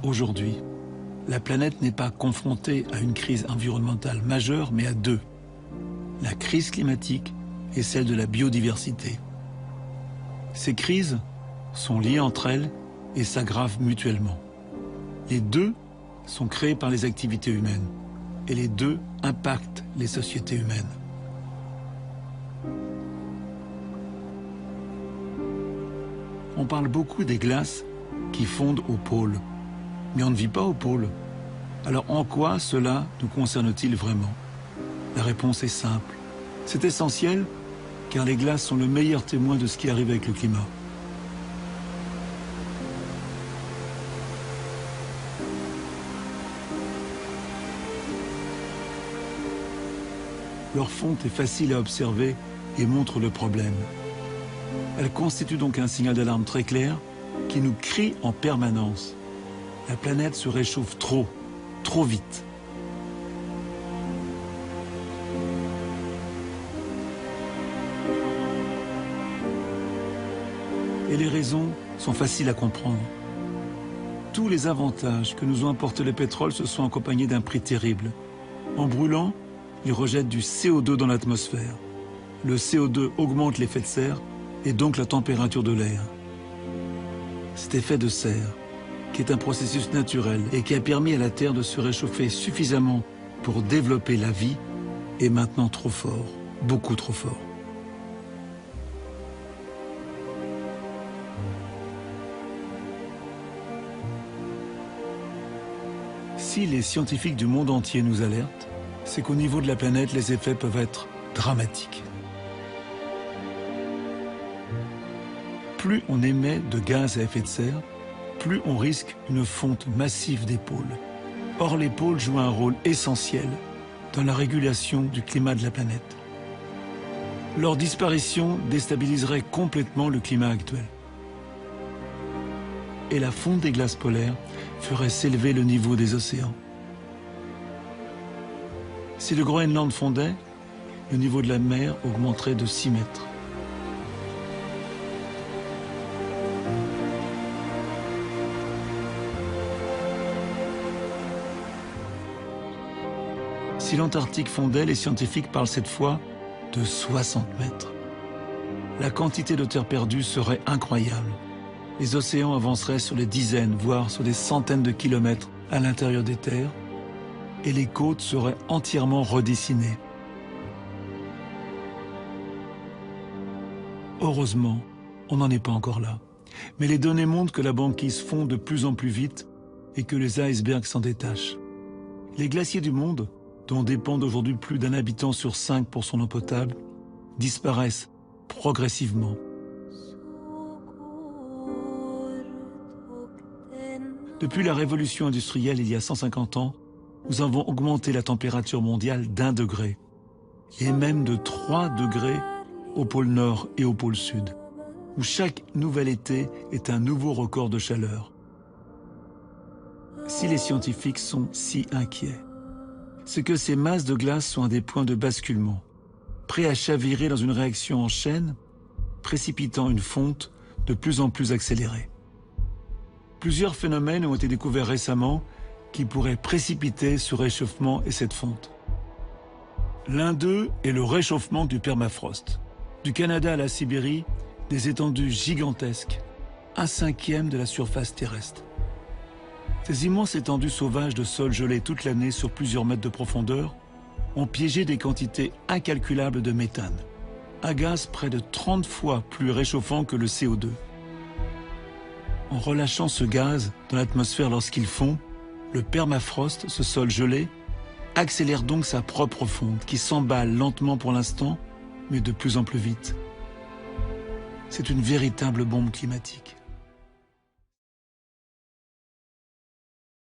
Aujourd'hui, la planète n'est pas confrontée à une crise environnementale majeure, mais à deux. La crise climatique et celle de la biodiversité. Ces crises sont liées entre elles et s'aggravent mutuellement. Les deux sont créés par les activités humaines et les deux impactent les sociétés humaines. On parle beaucoup des glaces qui fondent au pôle, mais on ne vit pas au pôle. Alors en quoi cela nous concerne-t-il vraiment? La réponse est simple. C'est essentiel car les glaces sont le meilleur témoin de ce qui arrive avec le climat. Leur fonte est facile à observer et montre le problème. Elle constitue donc un signal d'alarme très clair qui nous crie en permanence. La planète se réchauffe trop vite. Et les raisons sont faciles à comprendre. Tous les avantages que nous ont apportés le pétrole se sont accompagnés d'un prix terrible. En brûlant, il rejette du CO2 dans l'atmosphère. Le CO2 augmente l'effet de serre et donc la température de l'air. Cet effet de serre, qui est un processus naturel et qui a permis à la Terre de se réchauffer suffisamment pour développer la vie, est maintenant trop fort, beaucoup trop fort. Si les scientifiques du monde entier nous alertent, c'est qu'au niveau de la planète, les effets peuvent être dramatiques. Plus on émet de gaz à effet de serre, plus on risque une fonte massive des pôles. Or, les pôles jouent un rôle essentiel dans la régulation du climat de la planète. Leur disparition déstabiliserait complètement le climat actuel. Et la fonte des glaces polaires ferait s'élever le niveau des océans. Si le Groenland fondait, le niveau de la mer augmenterait de 6 mètres. Si l'Antarctique fondait, les scientifiques parlent cette fois de 60 mètres. La quantité de terre perdue serait incroyable. Les océans avanceraient sur les dizaines, voire sur des centaines de kilomètres à l'intérieur des terres, et les côtes seraient entièrement redessinées. Heureusement, on n'en est pas encore là. Mais les données montrent que la banquise fond de plus en plus vite et que les icebergs s'en détachent. Les glaciers du monde, dont dépendent aujourd'hui plus d'un habitant sur 5 pour son eau potable, disparaissent progressivement. Depuis la révolution industrielle il y a 150 ans, nous avons augmenté la température mondiale d'1 degré, et même de 3 degrés au pôle Nord et au pôle Sud, où chaque nouvel été est un nouveau record de chaleur. Si les scientifiques sont si inquiets, c'est que ces masses de glace sont à des points de basculement, prêts à chavirer dans une réaction en chaîne, précipitant une fonte de plus en plus accélérée. Plusieurs phénomènes ont été découverts récemment qui pourraient précipiter ce réchauffement et cette fonte. L'un d'eux est le réchauffement du permafrost. Du Canada à la Sibérie, des étendues gigantesques, 1/5 de la surface terrestre. Ces immenses étendues sauvages de sol gelé toute l'année sur plusieurs mètres de profondeur ont piégé des quantités incalculables de méthane, un gaz près de 30 fois plus réchauffant que le CO2. En relâchant ce gaz dans l'atmosphère lorsqu'il fond, le permafrost, ce sol gelé, accélère donc sa propre fonte qui s'emballe lentement pour l'instant, mais de plus en plus vite. C'est une véritable bombe climatique.